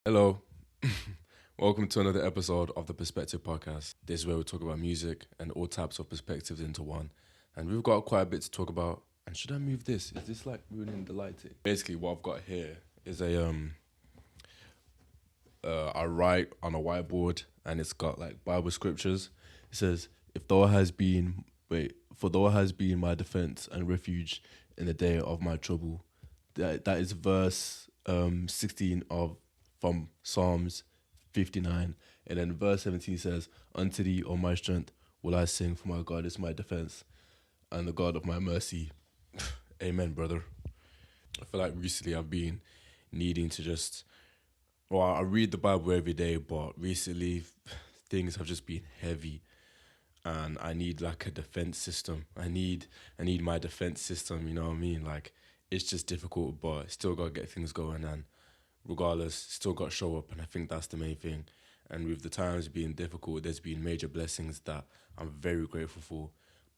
Hello. Welcome to another episode of the Perspective Podcast. This is where we talk about music and all types of perspectives into one. And we've got quite a bit to talk about. And should I move this? Is this like ruining the lighting? Basically, what I've got here is I write on a whiteboard and it's got like Bible scriptures. It says, "If thou has been for thou has been my defense and refuge in the day of my trouble." That is verse 16 of from Psalms 59. And then verse 17 says, "Unto thee, O my strength, will I sing, for my God is my defense and the God of my mercy." Amen, brother. I feel like recently I've been needing to just, well, I read the Bible every day, but recently things have just been heavy and I need like a defense system. I need my defense system, you know what I mean? Like it's just difficult, but still gotta get things going and regardless, still got to show up, and I think that's the main thing. And with the times being difficult, there's been major blessings that I'm very grateful for.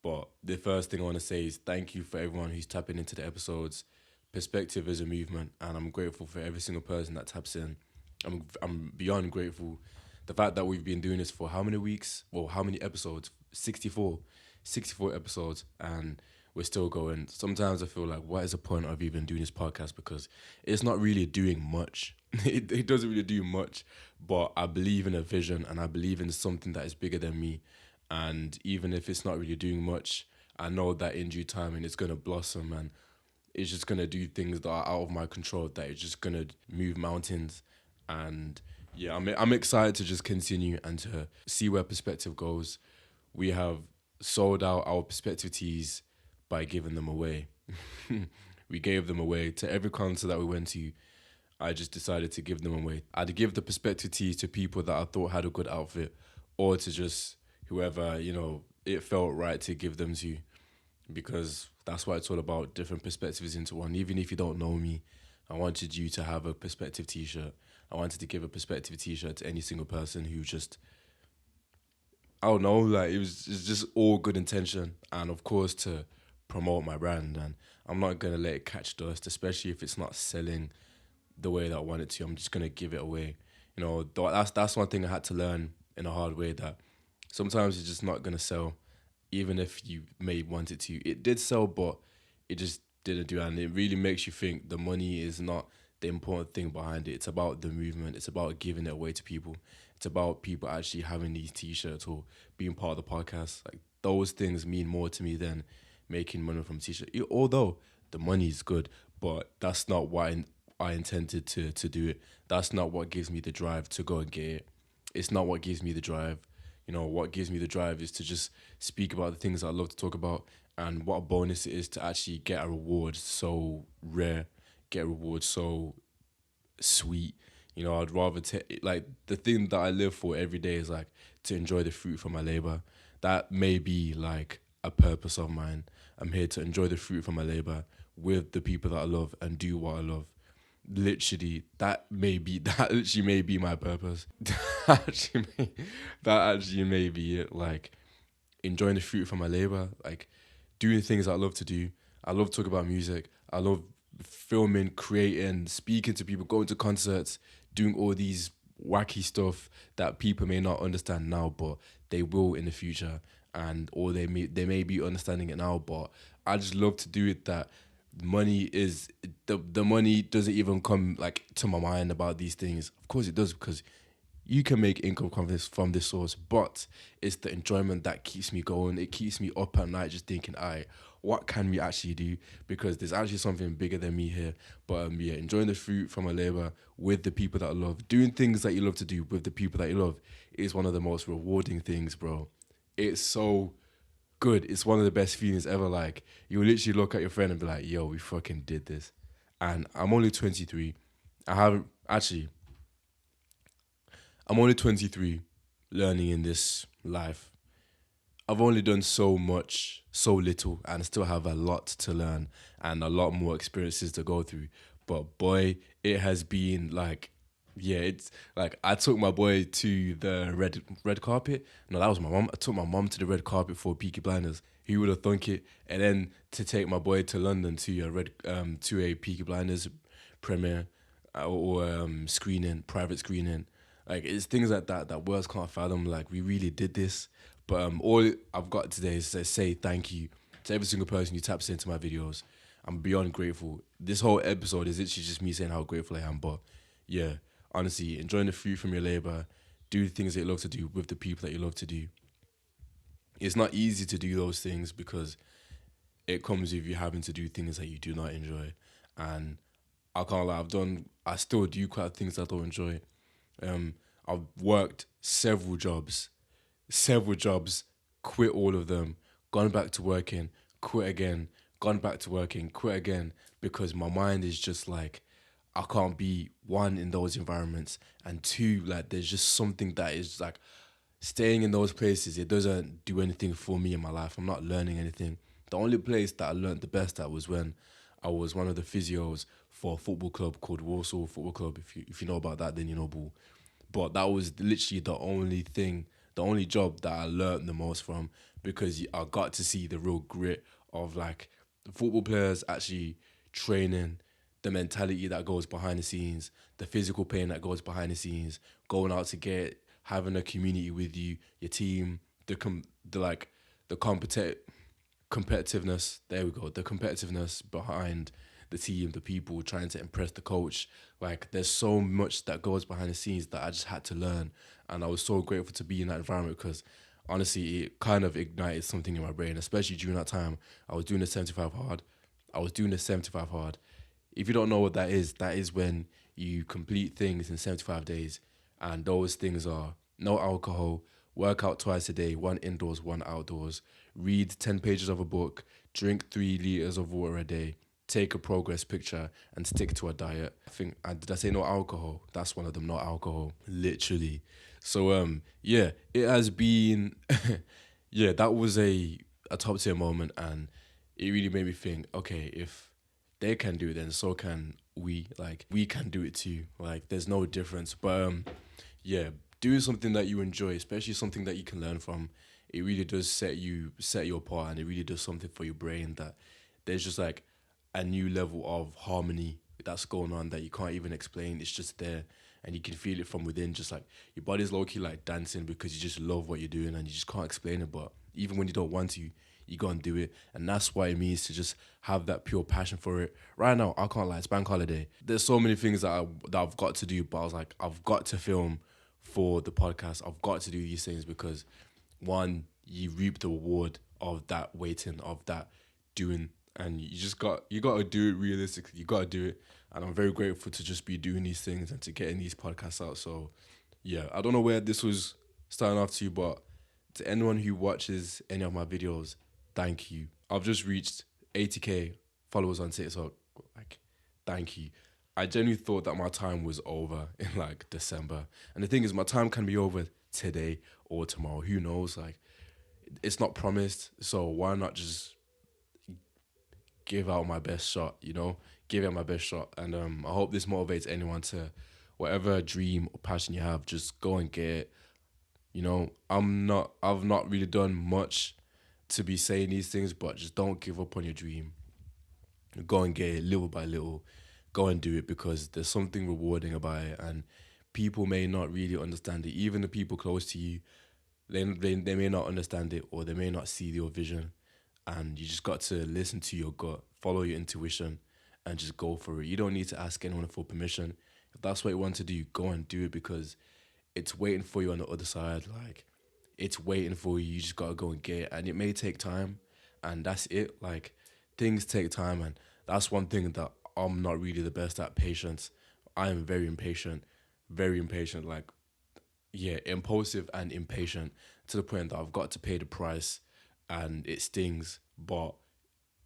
But the first thing I want to say is thank you for everyone who's tapping into the episodes. Perspective is a movement, and I'm grateful for every single person that taps in. I'm beyond grateful. The fact that we've been doing this for how many weeks? Well, how many episodes? 64, 64 episodes, and we're still going. Sometimes I feel like, what is the point of even doing this podcast? Because it's not really doing much. It doesn't really do much, but I believe in a vision and I believe in something that is bigger than me. And even if it's not really doing much, I know that in due time and it's gonna blossom and it's just gonna do things that are out of my control. That it's just gonna move mountains, and yeah, I'm excited to just continue and to see where perspective goes. We have sold out our perspective teas by giving them away. We gave them away to every concert that we went to. I just decided to give them away. I'd give the perspective tees to people that I thought had a good outfit, or to just whoever it felt right to give them to, because that's what it's all about. Different perspectives into one. Even if you don't know me, I wanted you to have a perspective T-shirt. I wanted to give a perspective T-shirt to any single person who just, I don't know, like it's just all good intention, and of course to promote my brand. And I'm not gonna let it catch dust, especially if it's not selling the way that I want it to. I'm just gonna give it away. That's one thing I had to learn in a hard way, that sometimes it's just not gonna sell, even if you may want it to. It did sell, but it just didn't do it. And it really makes you think the money is not the important thing behind it. It's about the movement. It's about giving it away to people. It's about people actually having these t-shirts or being part of the podcast. Like those things mean more to me than making money from t-shirt. Although the money is good, but that's not why I intended to do it. That's not what gives me the drive to go and get it. It's not what gives me the drive. What gives me the drive is to just speak about the things I love to talk about, and what a bonus it is to actually get a reward so rare, get a reward so sweet. I'd rather take, like, the thing that I live for every day is like to enjoy the fruit from my labor. That may be like a purpose of mine. I'm here to enjoy the fruit from my labor with the people that I love and do what I love. Literally, that literally may be my purpose. That actually may be it. Like enjoying the fruit from my labor, like doing things I love to do. I love talking about music. I love filming, creating, speaking to people, going to concerts, doing all these wacky stuff that people may not understand now, but they will in the future, and or they may be understanding it now, but I just love to do it. That money is the money doesn't even come like to my mind about these things. Of course it does, because you can make income from this source, but it's the enjoyment that keeps me going. It keeps me up at night just thinking, what can we actually do? Because there's actually something bigger than me here. But yeah, enjoying the fruit from my labor with the people that I love, doing things that you love to do with the people that you love is one of the most rewarding things, bro. It's so good. It's one of the best feelings ever. Like you literally look at your friend and be like, yo, we fucking did this. And I'm only 23. I haven't actually I'm only 23, learning in this life. I've only done so much, so little, and I still have a lot to learn and a lot more experiences to go through. But boy, it has been like, yeah, it's like I took my boy to the red carpet. No, that was my mom. I took my mom to the red carpet for Peaky Blinders. He would have thunk it, and then to take my boy to London to a Peaky Blinders premiere. or screening, private screening. Like it's things like that that words can't fathom. Like we really did this, but all I've got today is to say thank you to every single person who taps into my videos. I'm beyond grateful. This whole episode is literally just me saying how grateful I am. But yeah, honestly, enjoying the fruit from your labor, do the things that you love to do with the people that you love to do. It's not easy to do those things because it comes with you having to do things that you do not enjoy. And I can't lie, I still do quite things I don't enjoy. Um, I've worked several jobs, quit all of them, gone back to working, quit again, gone back to working, quit again, because my mind is just like, I can't be one in those environments, and two, like there's just something that is like staying in those places, it doesn't do anything for me in my life. I'm not learning anything. The only place that I learned the best at was when I was one of the physios for a football club called Warsaw Football Club. If you know about that, then you know, ball. But that was literally the only thing, the only job that I learned the most from, because I got to see the real grit of like the football players actually training, the mentality that goes behind the scenes, the physical pain that goes behind the scenes, going out to get, having a community with you, your team, the like the competitiveness. There we go. The competitiveness behind the team, the people trying to impress the coach. Like there's so much that goes behind the scenes that I just had to learn, and I was so grateful to be in that environment because honestly, it kind of ignited something in my brain, especially during that time. I was doing the 75 hard. I was doing the 75 hard. If you don't know what that is when you complete things in 75 days, and those things are no alcohol, work out twice a day, one indoors, one outdoors, read 10 pages of a book, drink 3 liters of water a day, take a progress picture, and stick to a diet. I think, did I say no alcohol? That's one of them, no alcohol, literally. So, yeah, it has been, yeah, that was a top tier moment, and it really made me think, okay, if they can do it, then so can we. Like, we can do it too. Like, there's no difference. But, yeah, doing something that you enjoy, especially something that you can learn from, it really does set you apart, and it really does something for your brain that there's just like a new level of harmony that's going on that you can't even explain. It's just there, and you can feel it from within. Just like your body's low key like dancing because you just love what you're doing, and you just can't explain it. But even when you don't want to, you go and do it, and that's what it means to just have that pure passion for it. Right now, I can't lie, it's bank holiday. There's so many things that I've got to do, but I was like, I've got to film for the podcast. I've got to do these things because one, you reap the reward of that waiting, of that doing, and you got to do it realistically. You got to do it, and I'm very grateful to just be doing these things and to getting these podcasts out. So, yeah, I don't know where this was starting off to, but to anyone who watches any of my videos, thank you. I've just reached 80k followers on TikTok. Like, thank you. I genuinely thought that my time was over in like December. And the thing is, my time can be over today or tomorrow. Who knows? Like, it's not promised. So why not just give out my best shot, you know? Give it my best shot. And I hope this motivates anyone to, whatever dream or passion you have, just go and get it. You know, I've not really done much to be saying these things, but just don't give up on your dream. Go and get it little by little. Go and do it because there's something rewarding about it, and people may not really understand it. Even the people close to you, they may not understand it, or they may not see your vision, and you just got to listen to your gut, follow your intuition, and just go for it. You don't need to ask anyone for permission. If that's what you want to do, go and do it because it's waiting for you on the other side. Like, it's waiting for you. You just gotta go and get it, and it may take time, and that's it. Like, things take time, and that's one thing that I'm not really the best at. Patience. I am very impatient, very impatient. Like, yeah, impulsive and impatient to the point that I've got to pay the price, and it stings. But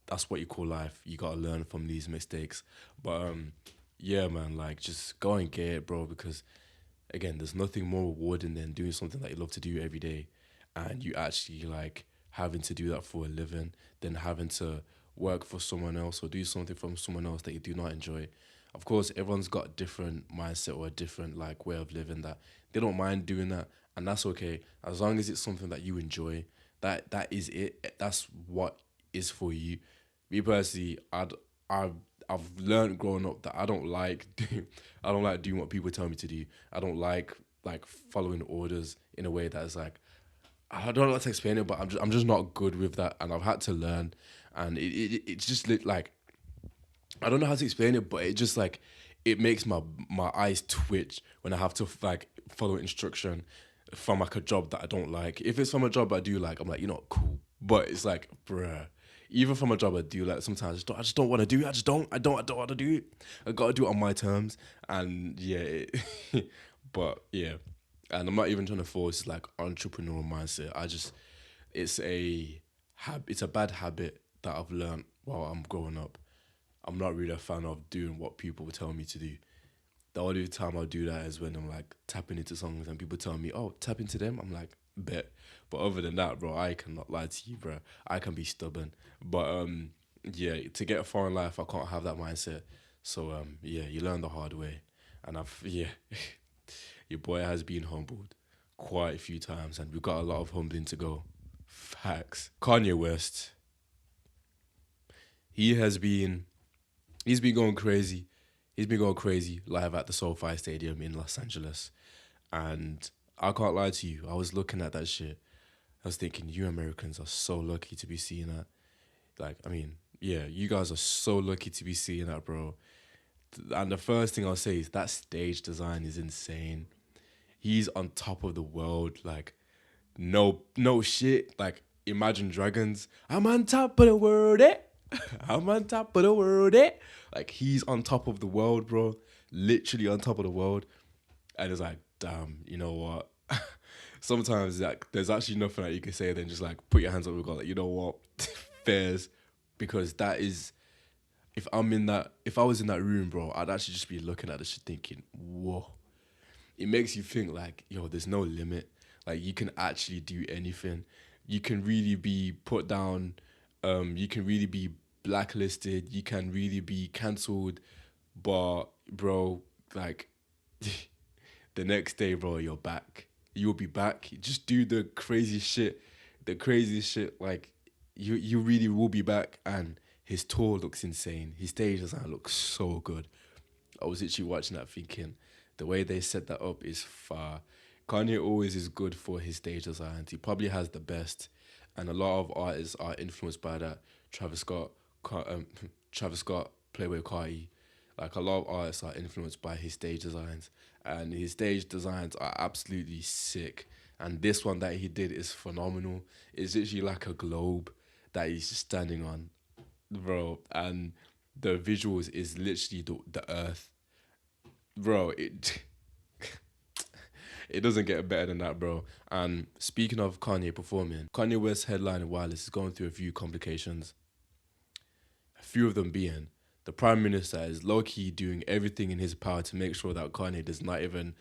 that's what you call life. You gotta learn from these mistakes. But yeah, man, like just go and get it, bro, because again, there's nothing more rewarding than doing something that you love to do every day, and you actually like having to do that for a living than having to work for someone else or do something from someone else that you do not enjoy. Of course, everyone's got a different mindset or a different like way of living that they don't mind doing that, and that's okay as long as it's something that you enjoy. That is it. That's what is for you. Me personally, I I've learned growing up that I don't like I don't like doing what people tell me to do. I don't like following orders in a way that is like, I don't know how to explain it, but I'm just not good with that, and I've had to learn, and it's just like, I don't know how to explain it, but it just like, it makes my eyes twitch when I have to like follow instruction from like a job that I don't like. If it's from a job I do like, I'm like, cool. But it's like, bruh. Even from a job I do like, sometimes I just don't want to do it. I don't want to do it. I gotta do it on my terms. And yeah, but yeah. And I'm not even trying to force like entrepreneurial mindset. It's a bad habit that I've learned while I'm growing up. I'm not really a fan of doing what people tell me to do. The only time I do that is when I'm like tapping into songs and people tell me, "Oh, tap into them." I'm like, "Bet." But other than that, bro, I cannot lie to you, bro. I can be stubborn. But yeah, to get far in life, I can't have that mindset. So yeah, you learn the hard way, and your boy has been humbled quite a few times, and we've got a lot of humbling to go. Facts. Kanye West, he has been he's been going crazy. He's been going crazy live at the SoFi Stadium in Los Angeles. And I can't lie to you, I was looking at that shit. I was thinking, you Americans are so lucky to be seeing that. Like, I mean, yeah, you guys are so lucky to be seeing that, bro. And the first thing I'll say is that stage design is insane. He's on top of the world. Like, no shit. Like, Imagine Dragons. I'm on top of the world, eh? I'm on top of the world, eh? Like, he's on top of the world, bro. Literally on top of the world. And it's like, damn, you know what? Sometimes like there's actually nothing that you can say than just like put your hands up and go like, you know what? Fairs. Because that is, if I was in that room, bro, I'd actually just be looking at this shit thinking, whoa. It makes you think like, yo, there's no limit. Like you can actually do anything. You can really be put down. You can really be blacklisted. You can really be cancelled. But bro, like the next day, bro, you're back. You'll be back. Just do the crazy shit. The craziest shit. Like you really will be back. And his tour looks insane. His stage design looks so good. I was literally watching that thinking, the way they set that up is far. Kanye always is good for his stage designs. He probably has the best, and a lot of artists are influenced by that. Travis Scott, Travis Scott, Playboy Carti, like a lot of artists are influenced by his stage designs, and his stage designs are absolutely sick. And this one that he did is phenomenal. It's literally like a globe that he's just standing on, bro, and the visuals is literally the earth, bro. It doesn't get better than that, bro. And speaking of Kanye performing, Kanye West's headline Wireless is going through a few complications. A few of them being the Prime Minister is low key doing everything in his power to make sure that Kanye does not even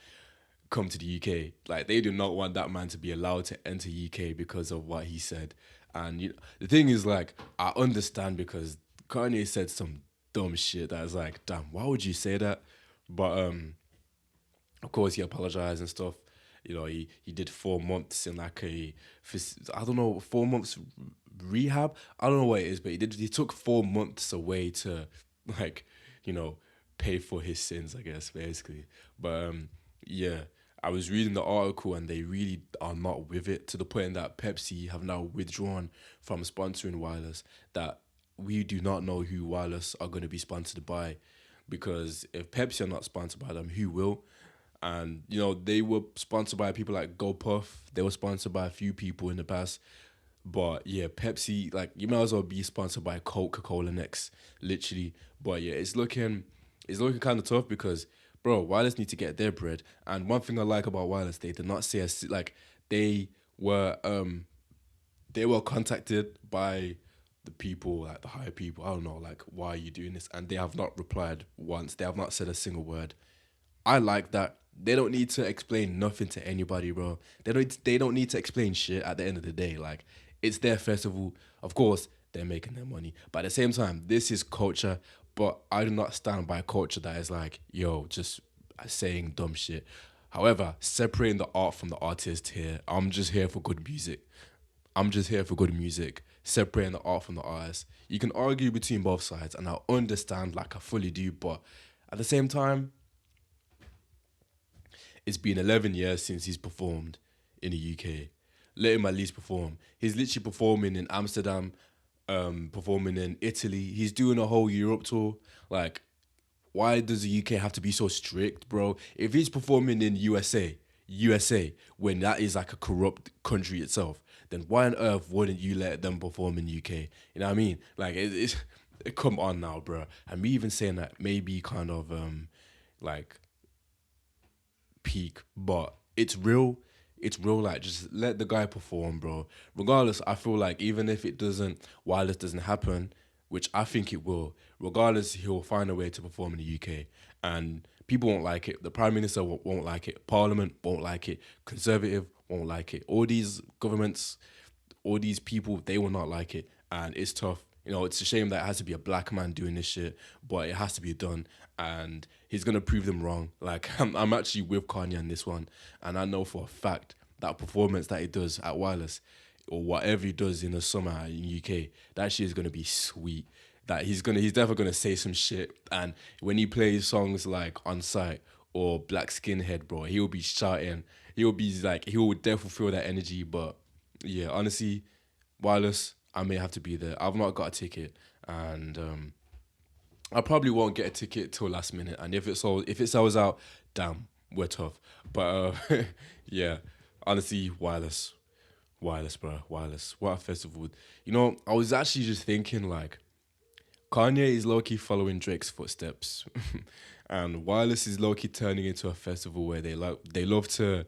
come to the UK. Like they do not want that man to be allowed to enter UK because of what he said. And the thing is, like, I understand because Kanye said some dumb shit that is like, damn, why would you say that? But of course, he apologized and stuff. He did 4 months in like I don't know, 4 months rehab. I don't know what it is, but he took 4 months away to like, you know, pay for his sins, I guess, basically. But yeah, I was reading the article and they really are not with it to the point that Pepsi have now withdrawn from sponsoring Wireless. That we do not know who Wireless are going to be sponsored by, because if Pepsi are not sponsored by them, who will? And they were sponsored by people like GoPuff. They were sponsored by a few people in the past. But yeah, Pepsi, like, you might as well be sponsored by Coca-Cola next, literally. But yeah, it's looking kind of tough because, bro, Wireless need to get their bread. And one thing I like about Wireless, they did not say like they were contacted by the people, like the higher people. I don't know, like, why are you doing this? And they have not replied once. They have not said a single word. I like that. They don't need to explain nothing to anybody, bro. They don't need to explain shit at the end of the day. Like, it's their festival. Of course, they're making their money. But at the same time, this is culture. But I do not stand by culture that is like, yo, just saying dumb shit. However, separating the art from the artist here, I'm just here for good music. I'm just here for good music, separating the art from the artist. You can argue between both sides, and I understand, like I fully do, but at the same time, it's been 11 years since he's performed in the UK. Let him at least perform. He's literally performing in Amsterdam, performing in Italy. He's doing a whole Europe tour. Like, why does the UK have to be so strict, bro? If he's performing in USA, when that is like a corrupt country itself, then why on earth wouldn't you let them perform in UK? You know what I mean? Like, it's come on now, bro. And me even saying that maybe kind of like peak, but it's real. It's real. Like, just let the guy perform, bro. Regardless, I feel like even if it doesn't, while this doesn't happen, which I think it will, regardless, he'll find a way to perform in the UK, and people won't like it. The prime minister won't like it. Parliament won't like it. Conservative won't like it. All these governments, all these people, they will not like it, and it's tough. You know, it's a shame that it has to be a black man doing this shit, but it has to be done, and he's gonna prove them wrong. Like I'm actually with Kanye on this one, and I know for a fact that performance that he does at Wireless, or whatever he does in the summer in UK, that shit is gonna be sweet. That he's definitely gonna say some shit, and when he plays songs like On Site or Black Skinhead, bro, he'll be shouting. He'll be like, he will definitely feel that energy, but yeah, honestly, Wireless, I may have to be there. I've not got a ticket, and I probably won't get a ticket till last minute. And if it sells out, damn, we're tough. But yeah, honestly, Wireless, bro, Wireless. What a festival! You know, I was actually just thinking like Kanye is low key following Drake's footsteps, and Wireless is low key turning into a festival where they love to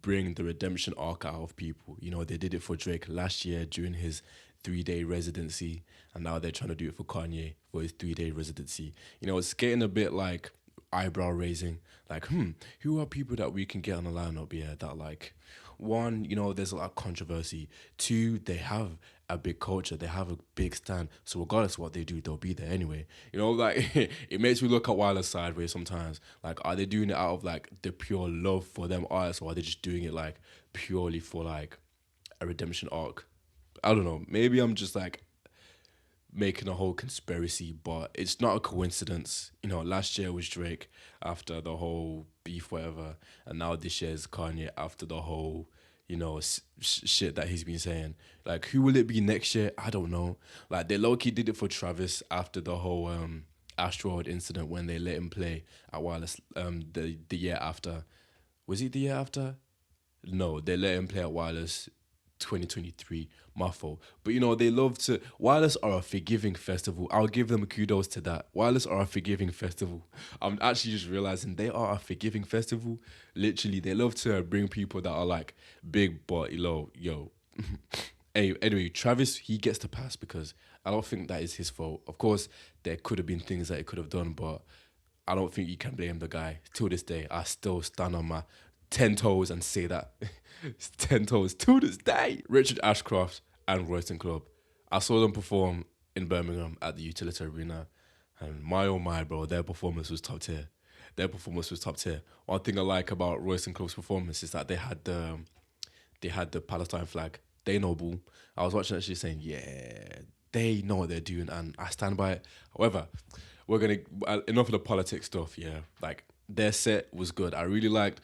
bring the redemption arc out of people. You know, they did it for Drake last year during his 3 day residency, and now they're trying to do it for Kanye for his 3 day residency. You know, it's getting a bit like eyebrow raising. Like, who are people that we can get on the lineup here that like one, you know, there's a lot of controversy. Two, they have a big culture, they have a big stand. So regardless of what they do, they'll be there anyway. You know, like it makes me look at Wireless sideways sometimes. Like, are they doing it out of like the pure love for them artists, or are they just doing it like purely for like a redemption arc? I don't know. Maybe I'm just like making a whole conspiracy, but it's not a coincidence. You know, last year was Drake after the whole beef, whatever, and now this year is Kanye after the whole, you know, shit that he's been saying. Like, who will it be next year? I don't know. Like, they low key did it for Travis after the whole asteroid incident when they let him play at Wireless the year after. Was it the year after? No, they let him play at Wireless 2023. My fault. But you know, they love to. Wireless are a forgiving festival. I'll give them kudos to that. Wireless are a forgiving festival. I'm actually just realizing they are a forgiving festival. Literally, they love to bring people that are like big, but yo. Anyway, Travis, he gets to pass because I don't think that is his fault. Of course, there could have been things that he could have done, but I don't think you can blame the guy. Till this day, I still stand on my 10 toes and say that. 10 toes to this day. Richard Ashcroft and Royston Club. I saw them perform in Birmingham at the Utility Arena, and my oh my, bro, their performance was top tier. Their performance was top tier. One thing I like about Royston Club's performance is that they had the Palestine flag. They know boo. I was watching that shit saying, yeah, they know what they're doing, and I stand by it. However, we're gonna enough of the politics stuff. Yeah, like their set was good. I really liked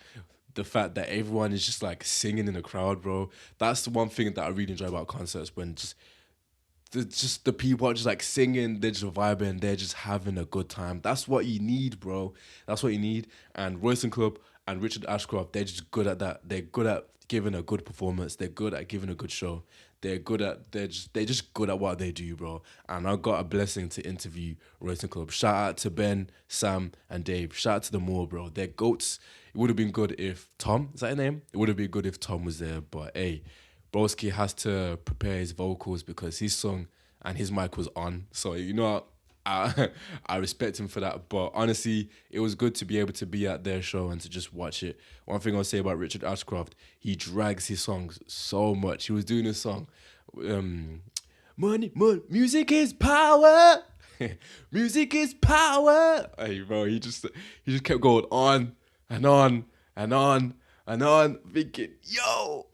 the fact that everyone is just like singing in the crowd, bro. That's the one thing that I really enjoy about concerts when just the people are just like singing, they're just vibing, they're just having a good time. That's what you need, bro. That's what you need. And Royston Club and Richard Ashcroft, they're just good at that. They're good at giving a good performance. They're good at giving a good show. They're just good at what they do, bro. And I got a blessing to interview Royston Club. Shout out to Ben, Sam, and Dave. Shout out to them all, bro. They're goats. It would have been good if Tom, is that his name? It would have been good if Tom was there, but hey, Broski has to prepare his vocals because his song and his mic was on. So you know what? I respect him for that. But honestly, it was good to be able to be at their show and to just watch it. One thing I'll say about Richard Ashcroft, he drags his songs so much. He was doing this song, money, music is power. Music is power. Hey, bro, he just kept going on and on and on I know I'm thinking, yo.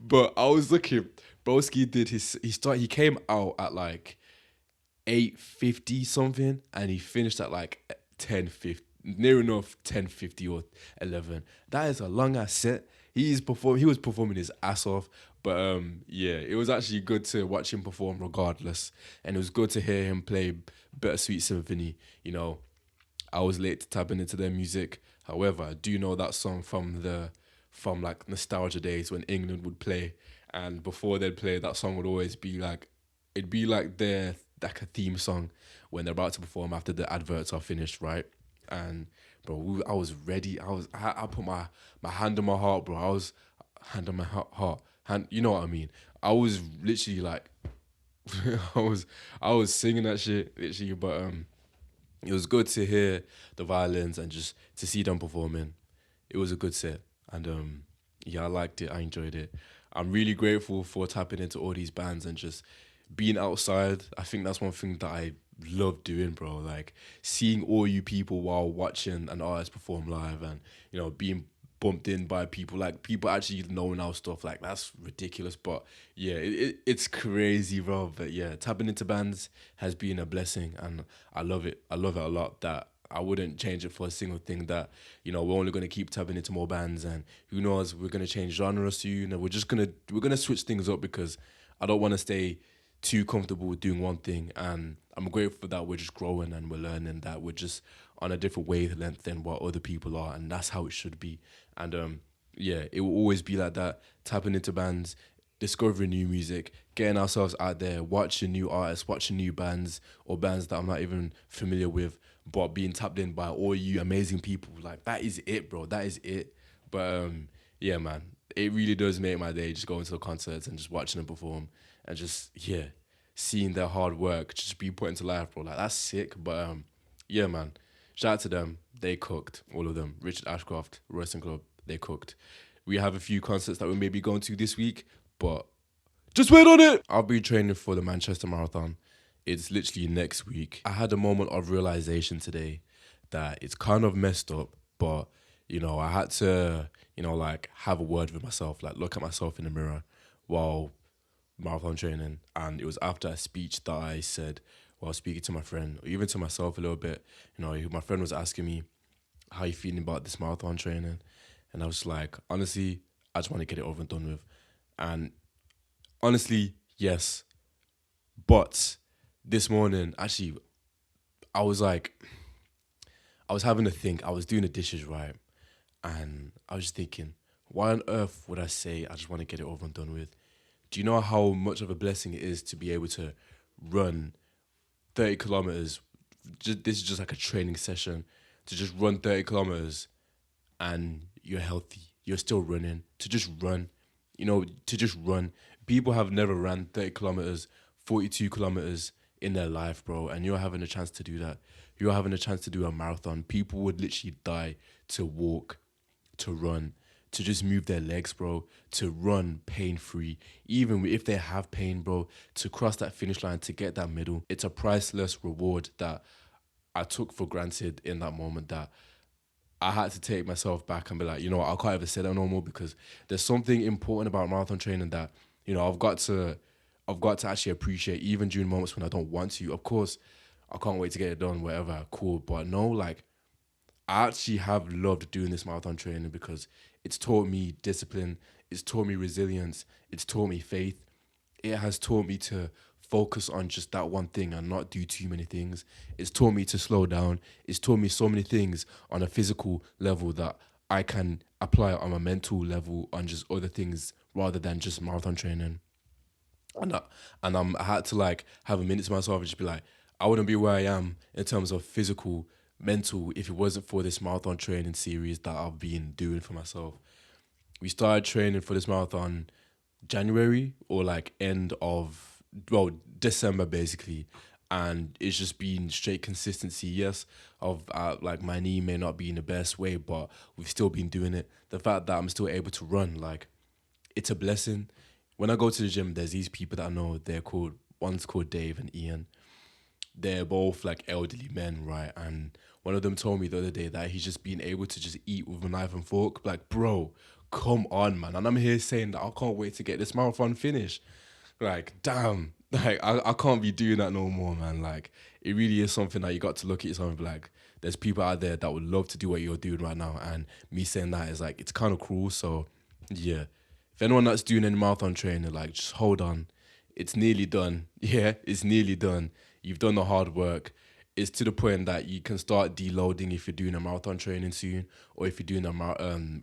But I was looking, Broski did he came out at like 8:50 something and he finished at like 10:50, near enough 10:50 or 11. That is a long ass set. He was performing his ass off. But yeah, it was actually good to watch him perform regardless. And it was good to hear him play Bittersweet Symphony. You know, I was late to tapping into their music. However, I do know that song from like nostalgia days when England would play, and before they'd play, that song would always be like, it'd be like their like a theme song when they're about to perform after the adverts are finished, right? And bro, I was ready. I put my hand on my heart, bro. I was hand on my heart, hand. You know what I mean? I was literally like, I was I was singing that shit literally, but it was good to hear the violins and just to see them performing. It was a good set, and yeah, I liked it. I enjoyed it. I'm really grateful for tapping into all these bands and just being outside. I think that's one thing that I love doing, bro. Like seeing all you people while watching an artist perform live, and being bumped in by people, like people actually knowing our stuff. Like that's ridiculous, but yeah, it's crazy, bro. But yeah, tapping into bands has been a blessing, and I love it. I love it a lot. That I wouldn't change it for a single thing. That we're only gonna keep tapping into more bands, and who knows, we're gonna change genres soon, and we're gonna switch things up because I don't want to stay too comfortable with doing one thing. And I'm grateful that we're just growing and we're learning, that we're just on a different wavelength than what other people are, and that's how it should be. And yeah, it will always be like that. Tapping into bands, discovering new music, getting ourselves out there, watching new artists, watching new bands or bands that I'm not even familiar with, but being tapped in by all you amazing people. Like that is it, bro. That is it. But yeah, man, it really does make my day just going to the concerts and just watching them perform and just seeing their hard work just be put into life, bro. Like that's sick. But yeah, man. Shout out to them. They cooked, all of them. Richard Ashcroft, Royston Club, they cooked. We have a few concerts that we may be going to this week, but just wait on it. I'll be training for the Manchester Marathon. It's literally next week. I had a moment of realization today that it's kind of messed up, but I had to, like have a word with myself, like look at myself in the mirror while marathon training. And it was after a speech that I said while speaking to my friend, or even to myself a little bit. My friend was asking me, how you feeling about this marathon training? And I was like, honestly, I just want to get it over and done with. And honestly, yes. But this morning, actually, I was like, I was having to think. I was doing the dishes, right? And I was just thinking, why on earth would I say I just want to get it over and done with? Do you know how much of a blessing it is to be able to run 30 kilometers? This is just like a training session to just run 30 kilometers and you're healthy. You're still running. To just run, to just run. People have never ran 30 kilometers, 42 kilometers in their life, bro. And you're having a chance to do that. You're having a chance to do a marathon. People would literally die to walk, to run, to just move their legs, bro, to run pain free. Even if they have pain, bro, to cross that finish line, to get that medal. It's a priceless reward that I took for granted in that moment, that I had to take myself back and be like, what, I can't ever say that no more, because there's something important about marathon training that, I've got to actually appreciate even during moments when I don't want to. Of course, I can't wait to get it done, whatever, cool. But no, like, I actually have loved doing this marathon training because it's taught me discipline, it's taught me resilience, it's taught me faith. It has taught me to focus on just that one thing and not do too many things. It's taught me to slow down. It's taught me so many things on a physical level that I can apply on a mental level on just other things rather than just marathon training. And I had to like have a minute to myself and just be like, I wouldn't be where I am in terms of physical, mental, if it wasn't for this marathon training series that I've been doing for myself. We started training for this marathon January, or like end of, well, December basically. And it's just been straight consistency. Yes, of like my knee may not be in the best way, but we've still been doing it. The fact that I'm still able to run, like, it's a blessing. When I go to the gym, there's these people that I know. One's called Dave and Ian. they're both like elderly men, right? And one of them told me the other day that he's just been able to just eat with a knife and fork. Like, bro, come on, man. And I'm here saying that I can't wait to get this marathon finished. Like, damn. Like, I can't be doing that no more, man. Like, it really is something that you got to look at yourself and be like, there's people out there that would love to do what you're doing right now. And me saying that is like, it's kind of cruel. So, yeah. If anyone that's doing any marathon training, like, just hold on. It's nearly done. Yeah, it's nearly done. You've done the hard work. It's to the point that you can start deloading if you're doing a marathon training soon, or if you're doing a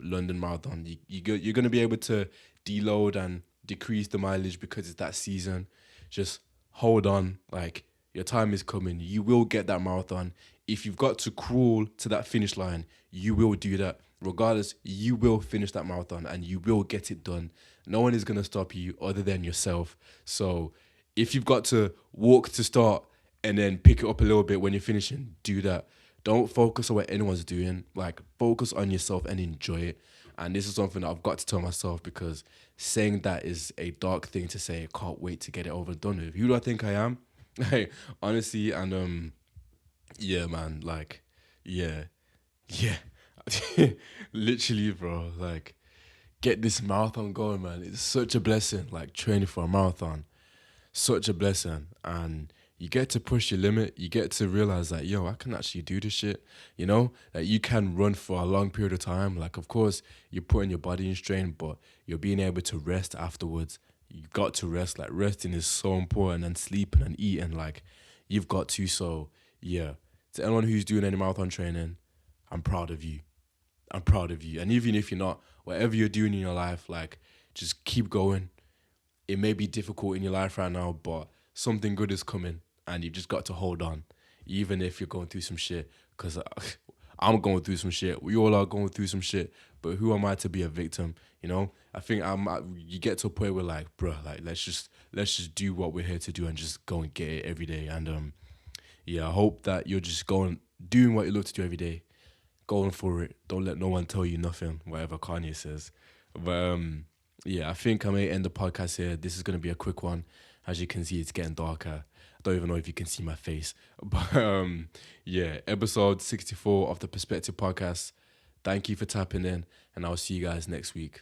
London marathon. You're going to be able to deload and decrease the mileage because it's that season. Just hold on. Like, your time is coming. You will get that marathon. If you've got to crawl to that finish line, you will do that. Regardless, you will finish that marathon and you will get it done. No one is going to stop you other than yourself. So if you've got to walk to start and then pick it up a little bit when you're finishing, do that. Don't focus on what anyone's doing. Like, focus on yourself and enjoy it. And this is something that I've got to tell myself, because saying that is a dark thing to say. I can't wait to get it over and done with. Who do I think I am? Hey, honestly, and yeah, man, like, yeah, yeah, literally, bro. Like, get this marathon going, man. It's such a blessing. Like, training for a marathon, such a blessing. And you get to push your limit. You get to realize that, yo, I can actually do this shit. You know, that you can run for a long period of time. Like, of course, you're putting your body in strain, but you're being able to rest afterwards. You got to rest. Like, resting is so important, and sleeping and eating. Like, you've got to. So, yeah, to anyone who's doing any marathon training, I'm proud of you. I'm proud of you. And even if you're not, whatever you're doing in your life, like, just keep going. It may be difficult in your life right now, but something good is coming, and you've just got to hold on, even if you're going through some shit. Because I'm going through some shit. We all are going through some shit. But who am I to be a victim? You know, I think you get to a point where, like, bro, like, let's just do what we're here to do and just go and get it every day. And yeah, I hope that you're just going doing what you love to do every day, going for it. Don't let no one tell you nothing, whatever Kanye says. But yeah, I think I may end the podcast here. This is gonna be a quick one. As you can see, it's getting darker. I don't even know if you can see my face. But yeah, episode 64 of the Perspective Podcast. Thank you for tapping in, and I'll see you guys next week.